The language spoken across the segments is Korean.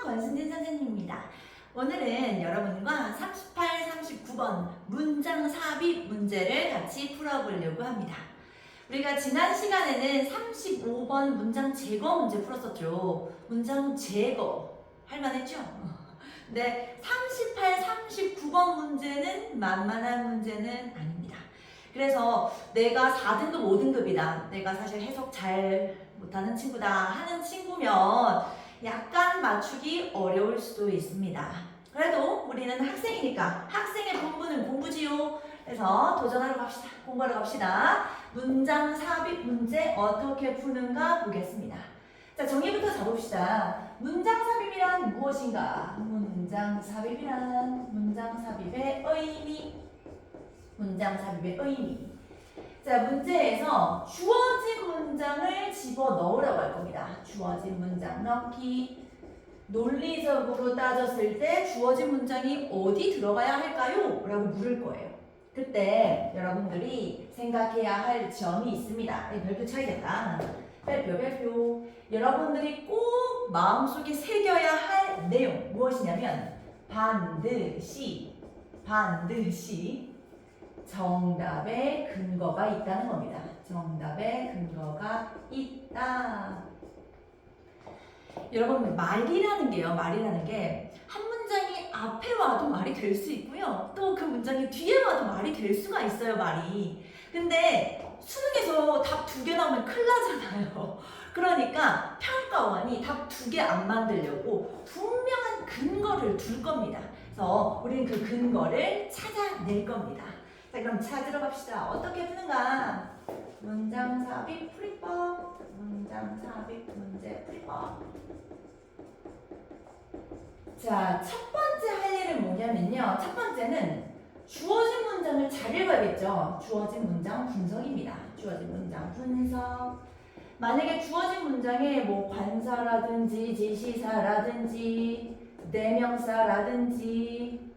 권순진 선생님입니다. 오늘은 여러분과 38, 39번 문장 삽입 문제를 같이 풀어보려고 합니다. 우리가 지난 시간에는 35번 문장 제거 문제 풀었었죠. 문장 제거 할만했죠? 근데 38, 39번 문제는 만만한 문제는 아닙니다. 그래서 내가 4등급, 5등급이다. 내가 사실 해석 잘 못하는 친구다 하는 친구면 약간 맞추기 어려울 수도 있습니다. 그래도 우리는 학생이니까 학생의 본분은 공부지요. 그래서 도전하러 갑시다. 공부하러 갑시다. 문장 삽입 문제 어떻게 푸는가 보겠습니다. 자, 정의부터 잡읍시다. 문장 삽입이란 무엇인가? 문장 삽입이란 문장 삽입의 의미. 문장 삽입의 의미. 자, 문제에서 주어진 문장을 집어 넣으라고 할 겁니다. 주어진 문장 넣기. 논리적으로 따졌을 때 주어진 문장이 어디 들어가야 할까요? 라고 물을 거예요. 그때 여러분들이 생각해야 할 점이 있습니다. 별표 차이겠다. 별표. 여러분들이 꼭 마음속에 새겨야 할 내용 무엇이냐면 반드시 정답의 근거가 있다는 겁니다. 정답의 근거가 있다. 여러분 말이라는 게 한 문장이 앞에 와도 말이 될 수 있고요. 또 그 문장이 뒤에 와도 말이 될 수가 있어요, 말이. 근데 수능에서 답 2개 나오면 큰일 나잖아요. 그러니까 평가원이 답 2개 안 만들려고 분명한 근거를 둘 겁니다. 그래서 우리는 그 근거를 찾아낼 겁니다. 자, 그럼 찾으러 갑시다. 어떻게 푸는가? 문장 삽입 풀이법. 문장 삽입 문제 풀이법. 자, 첫 번째 할 일은 뭐냐면요. 첫 번째는 주어진 문장을 잘 읽어야겠죠. 주어진 문장 분석입니다. 주어진 문장 분석. 만약에 주어진 문장에 뭐 관사라든지 지시사라든지 대명사라든지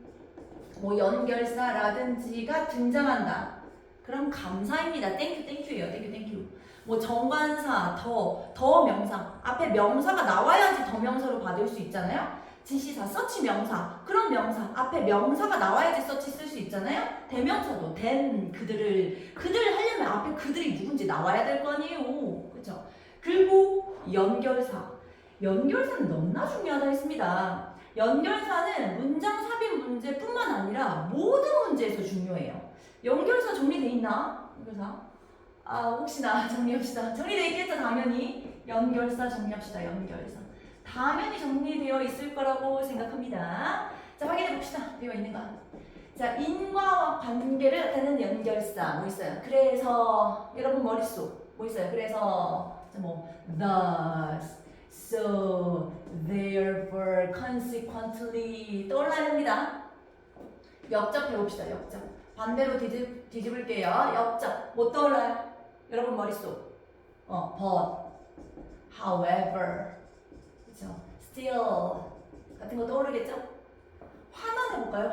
뭐 연결사라든지가 등장한다. 그럼 감사입니다. 땡큐예요. 땡큐. 뭐 정관사, 더 명사. 앞에 명사가 나와야지 더 명사로 받을 수 있잖아요. 지시사, 서치 명사. 그런 명사. 앞에 명사가 나와야지 서치 쓸 수 있잖아요. 대명사도 그들 하려면 앞에 그들이 누군지 나와야 될 거 아니에요. 그렇죠? 그리고 연결사는 너무나 중요하다 했습니다. 연결사는 문장 삽입 문제뿐만 아니라 모든 문제에서 중요해요. 연결사 정리돼 있나? 연결사? 혹시나 정리합시다. 정리돼 있겠죠, 당연히. 연결사 정리합시다. 연결사. 당연히 정리되어 있을 거라고 생각합니다. 자, 확인해 봅시다. 되어 있는가? 자, 인과 관계를 나타내는 연결사 뭐 있어요? 그래서 여러분 머릿속 뭐 있어요? 그래서 뭐 thus, so, therefore, consequently 떠올라야 됩니다. 역접 해봅시다. 역접. 반대로 뒤집을게요. 역접. 뭐 떠올라요? 여러분 머릿속. but, however, 그렇죠? still 같은 거 떠오르겠죠? 환원 해볼까요?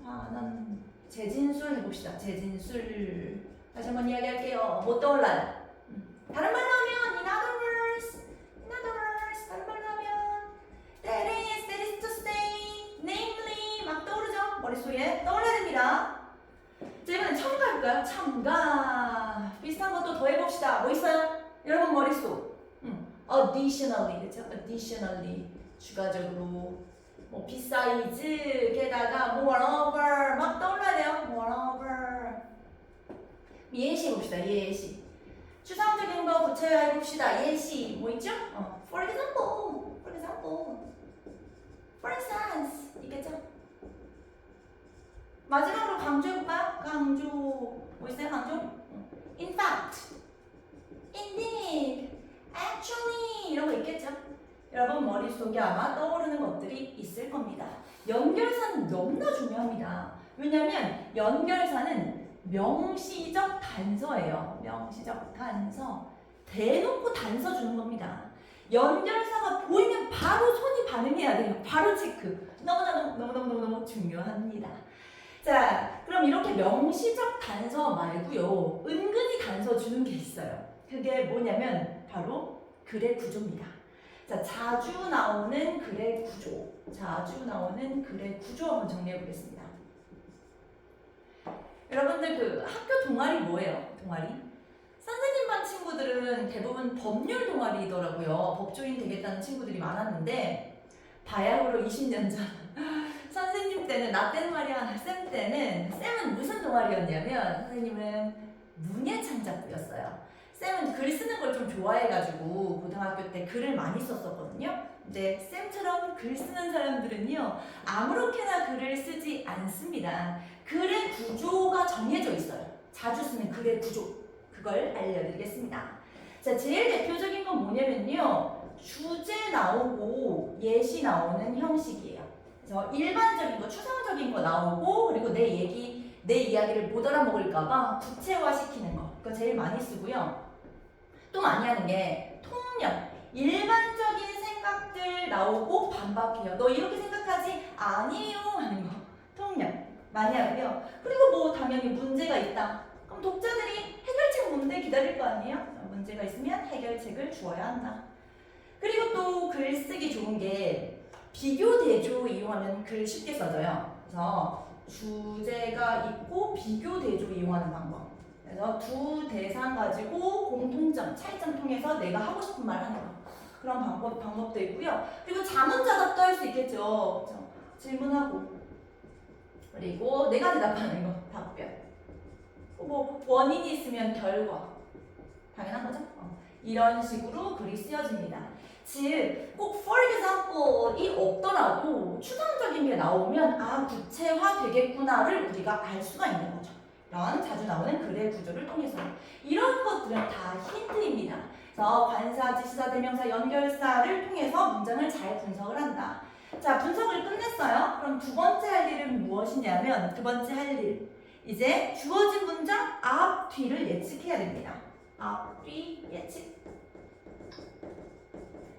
환원. 재진술 해봅시다. 재진술. 다시 한번 이야기할게요. 뭐 떠올라요? 다른 말로 하면 in other words, 다른 말로 하면 that is to say, namely 막 떠오르죠? 머릿속에 떠올려야 됩니다. 자, 이번엔 첨가해볼까요? 첨가. 비슷한 것도 더 해봅시다. 뭐 있어요? 여러분 머릿속. additionally, 그렇죠? additionally 추가적으로 뭐 besides 게다가 moreover 막 떠올라야 돼요. moreover. 예시 해봅시다. 예시. 추상적인 거 붙여야 해봅시다. 예시 뭐 있죠? for instance 있겠죠? 마지막으로 강조해볼까요? 강조 뭐 있어요? 강조? in fact, indeed, actually 이런 거 있겠죠? 여러분 머릿속에 아마 떠오르는 것들이 있을 겁니다. 연결사는 너무나 중요합니다. 왜냐하면 연결사는 명시적 단서예요. 명시적 단서. 대놓고 단서 주는 겁니다. 연결사가 보이면 바로 손이 반응해야 돼요. 바로 체크. 너무 중요합니다. 자, 그럼 이렇게 명시적 단서 말고요. 은근히 단서 주는 게 있어요. 그게 뭐냐면 바로 글의 구조입니다. 자, 자주 나오는 글의 구조. 자주 나오는 글의 구조 한번 정리해 보겠습니다. 여러분들 그 학교 동아리 뭐예요? 동아리? 선생님 반 친구들은 대부분 법률 동아리더라고요. 법조인 되겠다는 친구들이 많았는데 바야흐로 20년 전 선생님 때는 나 때는 말이야 쌤 때는 쌤은 무슨 동아리였냐면 선생님은 문예창작부였어요. 쌤은 글 쓰는 걸 좀 좋아해가지고 고등학교 때 글을 많이 썼었거든요. 근데 쌤처럼 글 쓰는 사람들은요 아무렇게나 글을 쓰지 않습니다. 글의 구조가 정해져 있어요. 자주 쓰는 글의 구조, 그걸 알려드리겠습니다. 자, 제일 대표적인 건 뭐냐면요 주제 나오고 예시 나오는 형식이에요. 그래서 일반적인 거, 추상적인 거 나오고 그리고 내 이야기를 못 알아먹을까봐 구체화시키는 거, 그거 제일 많이 쓰고요. 또 많이 하는 게 통념, 일반적인 생각들 나오고 반박해요. 너 이렇게 생각하지? 아니에요 하는 거, 통념 많이 하고요. 그리고 뭐 당연히 문제가 있다. 그럼 독자들이 해결책 뭔데 기다릴 거 아니에요? 문제가 있으면 해결책을 주어야 한다. 그리고 또 글쓰기 좋은 게 비교 대조 이용하면 글 쉽게 써져요. 그래서 주제가 있고 비교 대조 이용하는 방법. 그래서 두 대상 가지고 공통점, 차이점 통해서 내가 하고 싶은 말 하는 거. 그런 방법도 있고요. 그리고 자문자답도 할 수 있겠죠. 그렇죠? 질문하고 그리고 내가 대답하는 거, 답변. 뭐 원인이 있으면 결과. 당연한 거죠? 이런 식으로 글이 쓰여집니다. 즉, 꼭 for example이 없더라도 추상적인 게 나오면 아, 구체화 되겠구나를 우리가 알 수가 있는 거죠. 이런 자주 나오는 글의 구조를 통해서. 이런 것들은 다 힌트입니다. 그래서 관사, 지시사, 대명사, 연결사를 통해서 문장을 잘 분석을 한다. 자, 분석을 끝냈어요. 그럼 두 번째 할 일은 무엇이냐면 두 번째 할 일. 이제 주어진 문장 앞, 뒤를 예측해야 됩니다. 앞, 뒤, 예측.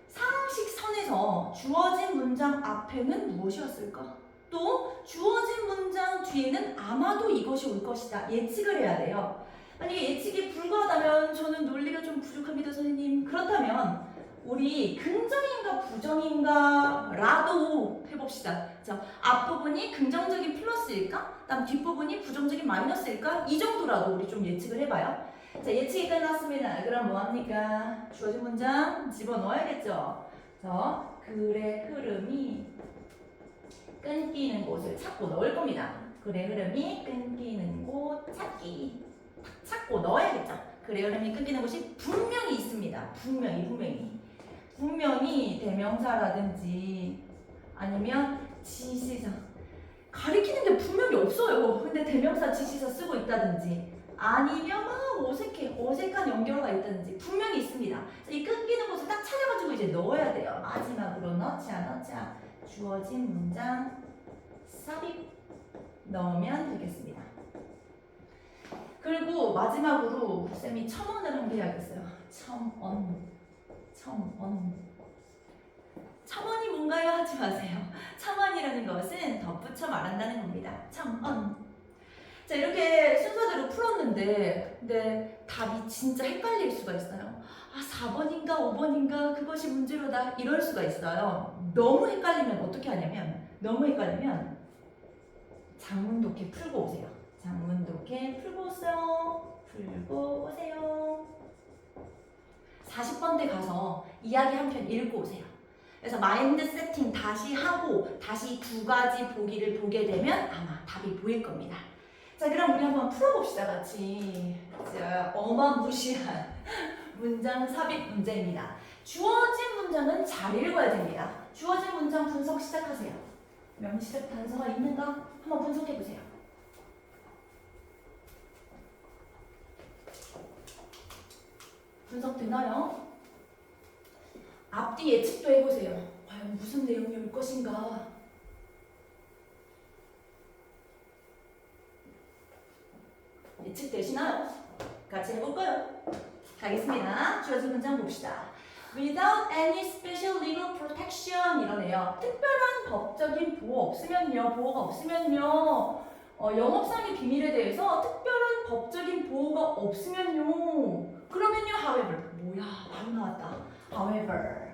상식선에서 주어진 문장 앞에는 무엇이었을까? 또 주어진 문장 뒤에는 아마도 이것이 올 것이다. 예측을 해야 돼요. 만약에 예측이 불가하다면 저는 논리가 좀 부족합니다, 선생님. 그렇다면 우리 긍정인가 부정인가 라도 해봅시다. 그렇죠? 앞부분이 긍정적인 플러스일까? 그다음 뒷부분이 부정적인 마이너스일까? 이 정도라도 우리 좀 예측을 해봐요. 자, 예측이 끝났습니다. 그럼 뭐합니까? 주어진 문장 집어넣어야겠죠. 그래서 글의 흐름이 끊기는 곳을 찾고 넣을 겁니다. 글의 흐름이 끊기는 곳 찾기. 찾고 넣어야겠죠. 글의 흐름이 끊기는 곳이 분명히 있습니다. 분명히 대명사라든지 아니면 지시사. 가리키는 게 분명히 없어요. 근데 대명사, 지시사 쓰고 있다든지 아니면 막 어색한 연결어가 있다든지 분명히 있습니다. 이 끊기는 곳을 딱 찾아가지고 이제 넣어야 돼요. 마지막으로 넣자. 주어진 문장 삽입 넣으면 되겠습니다. 그리고 마지막으로 쌤이 첨언을 한 게 해야겠어요. 첨언이 뭔가요? 하지 마세요. 첨언이라는 것은 덧붙여 말한다는 겁니다. 첨언. 자, 이렇게 순서대로 풀었는데 근데 답이 진짜 헷갈릴 수가 있어요. 아, 4번인가 5번인가 그것이 문제로다 이럴 수가 있어요. 너무 헷갈리면 어떻게 하냐면 장문독해 풀고 오세요. 장문독해 풀고 오세요. 40번대 가서 이야기 한 편 읽고 오세요. 그래서 마인드 세팅 다시 하고 다시 두 가지 보기를 보게 되면 아마 답이 보일 겁니다. 자, 그럼 우리 한번 풀어봅시다, 같이. 자, 어마무시한 문장 삽입 문제입니다. 주어진 문장은 잘 읽어야 됩니다. 주어진 문장 분석 시작하세요. 명시적 단서가 있는가? 한번 분석해보세요. 분석되나요? 앞뒤 예측도 해보세요. 과연 무슨 내용이 올 것인가? 예측되시나요? 같이 해볼까요? 가겠습니다. 주어진 문장 봅시다. Without any special legal protection 이러네요. 특별한 법적인 보호가 없으면요. 영업상의 비밀에 대해서 특별한 법적인 보호가 없으면요. 그러면요, however. 뭐야, 바로 나왔다. however.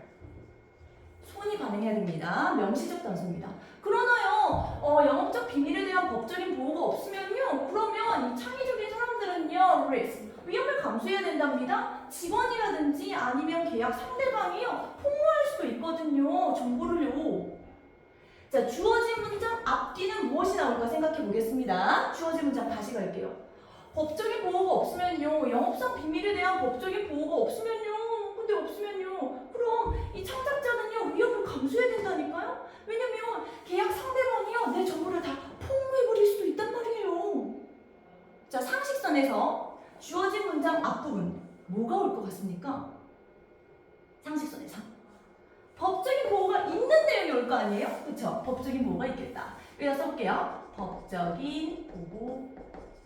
정해야 됩니다. 명시적 단서입니다. 그러나요, 영업적 비밀에 대한 법적인 보호가 없으면요, 그러면 이 창의적인 사람들은요, risk, 위험을 감수해야 된답니다. 직원이라든지 아니면 계약 상대방이요, 폭로할 수도 있거든요, 정보를요. 자, 주어진 문장 앞뒤는 무엇이 나올까 생각해 보겠습니다. 주어진 문장 다시 갈게요. 법적인 보호가 없으면요, 영업상 비밀에 대한 법적인 보호가 없으면요, 근데 없으면요, 그럼 이 창작자는요, 위협을 감수해야 된다니까요? 왜냐면 계약 상대방이요, 내 정보를 다 폭로해버릴 수도 있단 말이에요. 자, 상식선에서 주어진 문장 앞부분 뭐가 올 것 같습니까? 상식선에서 법적인 보호가 있는 내용이 올 거 아니에요? 그쵸? 법적인 보호가 있겠다. 여기다 써볼게요. 법적인 보호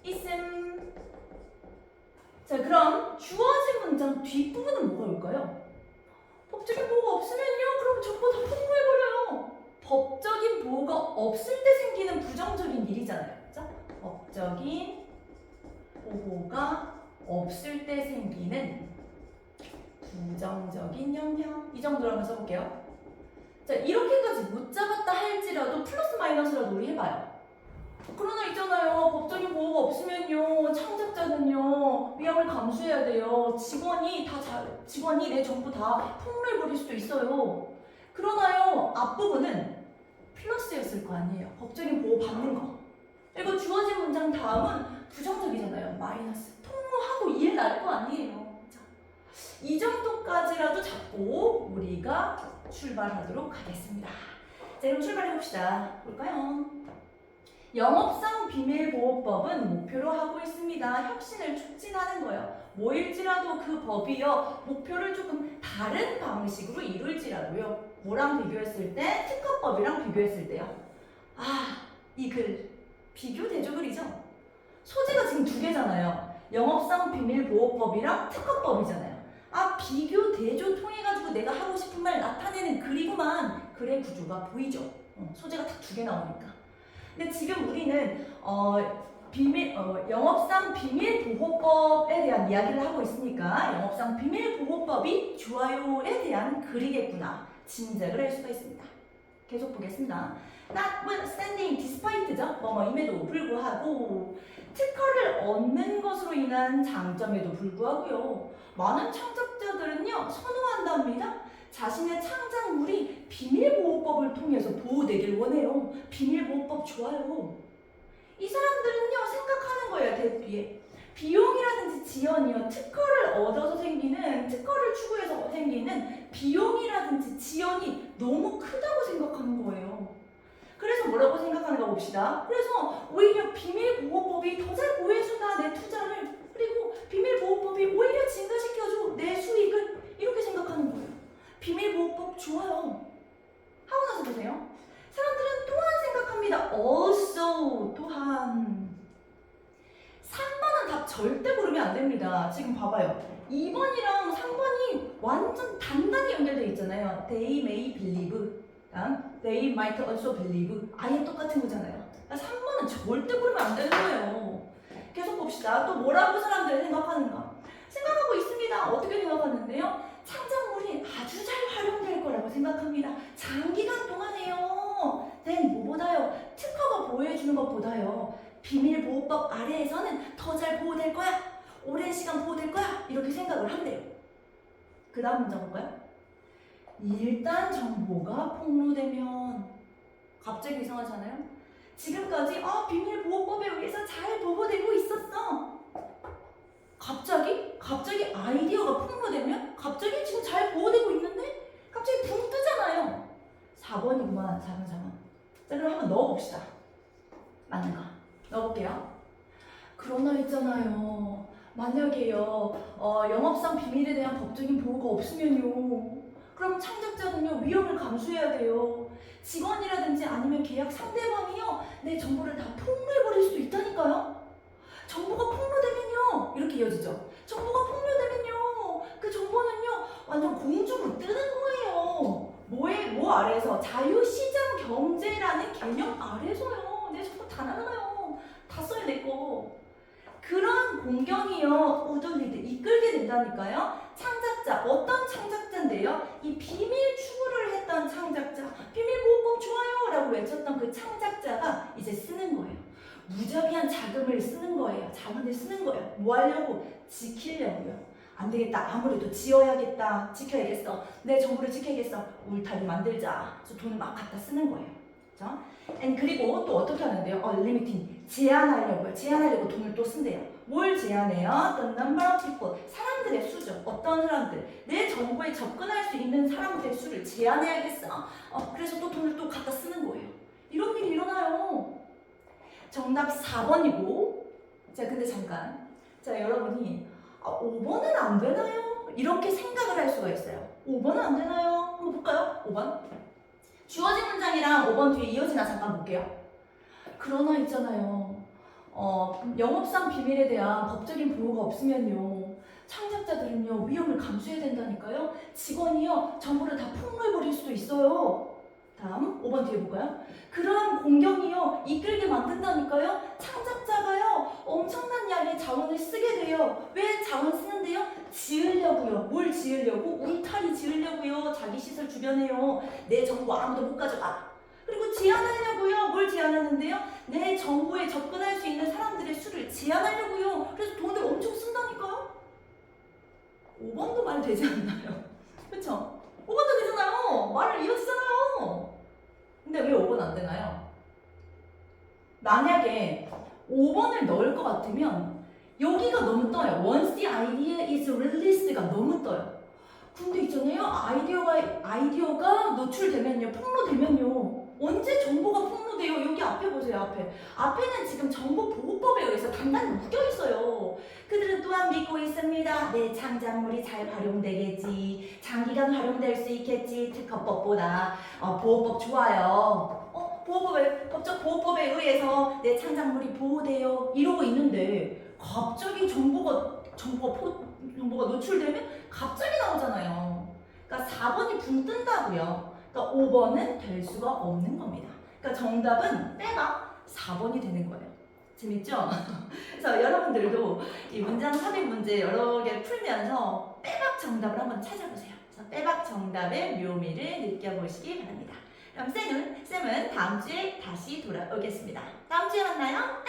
있음. 자, 그럼 주어진 문장 뒷부분은 뭐가 올까요? 법적인 보호가 없으면요, 그럼 정보 다 폭로해버려요. 법적인 보호가 없을 때 생기는 부정적인 일이잖아요. 그죠? 법적인 보호가 없을 때 생기는 부정적인 영향. 이 정도로 한번 써볼게요. 자, 이렇게까지 못 잡았다 할지라도 플러스 마이너스라도 우리 해봐요. 그러나 있잖아요, 법적인 보호가 없으면요, 창작자는요, 위험을 감수해야 돼요. 직원이 내 정보 다 폭로해버릴 수도 있어요. 그러나요, 앞부분은 플러스였을 거 아니에요. 법적인 보호 받는 거. 그리고 주어진 문장 다음은 부정적이잖아요. 마이너스. 폭로하고 일 날 거 아니에요. 자, 이 정도까지라도 잡고 우리가 출발하도록 하겠습니다. 자, 그럼 출발해봅시다. 볼까요? 영업상 비밀보호법은 목표로 하고 있습니다. 혁신을 촉진하는 거예요. 뭐일지라도 그 법이요, 목표를 조금 다른 방식으로 이룰지라도요. 뭐랑 비교했을 때? 특허법이랑 비교했을 때요. 아, 이 글 비교 대조글이죠. 소재가 지금 두 개잖아요. 영업상 비밀보호법이랑 특허법이잖아요. 아, 비교 대조 통해가지고 내가 하고 싶은 말 나타내는 글이구만. 글의 구조가 보이죠. 소재가 딱 두 개 나오니까. 근데 지금 우리는 영업상 비밀보호법에 대한 이야기를 하고 있으니까 영업상 비밀보호법이 좋아요에 대한 글이겠구나 짐작을 할 수가 있습니다. 계속 보겠습니다. notwithstanding, despite죠. 뭐뭐임에도 불구하고 특허를 얻는 것으로 인한 장점에도 불구하고요. 많은 창작자들은요, 선호한답니다. 자신의 창작물이 비밀보호법을 통해서 보호되길 원해요. 비밀보호법 좋아요. 이 사람들은요, 생각하는 거예요. 대비에 비용이라든지 지연이요, 특허를 추구해서 생기는 비용이라든지 지연이 너무 크다고 생각하는 거예요. 그래서 뭐라고 생각하는가 봅시다. 그래서 오히려 비밀보호법이 더 잘 보호해준다, 내 투자를. 그리고 비밀보호법이 오히려 증가시켜줘, 내 수익을. 이렇게 생각하는 거예요. 비밀보호법 좋아요. 하고 나서 보세요. 사람들은 또한 생각합니다. also, 또한. 3번은 답 절대 고르면 안 됩니다. 지금 봐봐요. 2번이랑 3번이 완전 단단히 연결되어 있잖아요. They may believe. They might also believe. 아예 똑같은 거잖아요. 3번은 절대 고르면 안 되는 거예요. 계속 봅시다. 또 뭐라고 사람들이 생각하는가? 생각하고 있습니다. 어떻게 생각하는데요? 창작물이 아주 잘 활용될 거라고 생각합니다. 장기간 동안에요. then 뭐보다요? 특허가 보호해주는 것보다요. 비밀보호법 아래에서는 더 잘 보호될 거야. 오랜 시간 보호될 거야. 이렇게 생각을 한대요. 그 다음 문장 볼까요? 일단 정보가 폭로되면 갑자기 이상하잖아요? 지금까지 비밀보호법에 의해서 잘 보호되고 있었어. 갑자기 아이디어가 폭로되면 갑자기 지금 잘 보호되고 있는데 갑자기 붕 뜨잖아요. 4번이구만. 4번. 자, 그럼 한번 넣어봅시다. 맞는 거 넣어볼게요. 그러나 있잖아요, 만약에요, 영업상 비밀에 대한 법적인 보호가 없으면요, 그럼 창작자는요, 위험을 감수해야 돼요. 직원이라든지 아니면 계약 상대방이요, 내 정보를 다 폭로해버릴 수도 있다니까요. 정보가 폭로되면요, 이렇게 이어지죠. 정보가 폭로되면요, 그 정보는요, 완전 공중으로 뜨는 거예요. 뭐 아래에서? 자유시장 경제라는 개념 아래서요. 내 정보 다 나가요. 다 써야 내 거. 그런 공경이요, 우드리드 이끌게 된다니까요. 창작자, 어떤 창작자인데요? 이 비밀 추구를 했던 창작자, 외쳤던 그 창작자가 이제 쓰는 거예요. 무자비한 자금을 쓰는 거예요. 자원을 쓰는 거예요. 뭐 하려고? 지키려고요. 안 되겠다. 아무래도 지어야겠다. 지켜야겠어. 내 정보를 지켜야겠어. 울타리 만들자. 그래서 돈을 막 갖다 쓰는 거예요. 그렇죠? 그리고 또 어떻게 하는데요? limiting. 제한하려고요. 제한하려고 돈을 또 쓴대요. 뭘 제한해요? The number of people. 사람들의 수죠. 어떤 사람들. 내 정보에 접근할 수 있는 사람들의 수를 제한해야겠어. 그래서 또 돈을 또 갖다 쓰는 거예요. 이런 일이 일어나요. 정답 4번이고. 자, 근데 잠깐. 자, 여러분이 5번은 안 되나요? 이렇게 생각을 할 수가 있어요. 5번은 안 되나요? 한번 볼까요? 5번. 주어진 문장이랑 5번 뒤에 이어지나 잠깐 볼게요. 그러나 있잖아요. 영업상 비밀에 대한 법적인 보호가 없으면요. 창작자들은요, 위험을 감수해야 된다니까요. 직원이요, 정보를 다 폭로해버릴 수도 있어요. 다음 5번 뒤에 볼까요? 그러한 공격이요, 이끌게 만든다니까요. 창작자가요, 엄청난 양의 자원을 쓰게 돼요. 왜 자원 쓰는데요? 지으려고요. 뭘 지으려고? 울타리 지으려고요. 자기 시설 주변에요. 내 정보 아무도 못 가져가. 그리고 제한하려고요. 뭘 제한하는데요? 내 정보에 접근할 수 있는 사람들의 수를 제한하려고요. 그래서 돈을 엄청 쓴다니까요. 5번도 말 되지 않나요? 그쵸? 5번도 되잖아요. 말을 이어지잖아요. 근데 왜 5번 안 되나요? 만약에 5번을 넣을 것 같으면 여기가 너무 떠요. Once the idea is released가 너무 떠요. 근데 있잖아요. 아이디어가 노출되면요. 폭로되면요. 언제 정보가 폭로돼요? 여기 앞에 보세요. 앞에는 지금 정보보호법에 의해서 단단히 묶여 있어요. 그들은 또한 믿고 있습니다. 내 창작물이 잘 활용되겠지. 장기간 활용될 수 있겠지. 특허법보다 보호법 좋아요. 법적 보호법에 의해서 내 창작물이 보호돼요. 이러고 있는데 갑자기 정보가 노출되면 갑자기 나오잖아요. 그러니까 4번이 붕 뜬다고요. 그러니까 5번은 될 수가 없는 겁니다. 그러니까 정답은 빼박 4번이 되는 거예요. 재밌죠? 그래서 여러분들도 이 문장 삽입 문제 여러 개 풀면서 빼박 정답을 한번 찾아보세요. 그래서 빼박 정답의 묘미를 느껴보시기 바랍니다. 그럼 쌤은 다음 주에 다시 돌아오겠습니다. 다음 주에 만나요.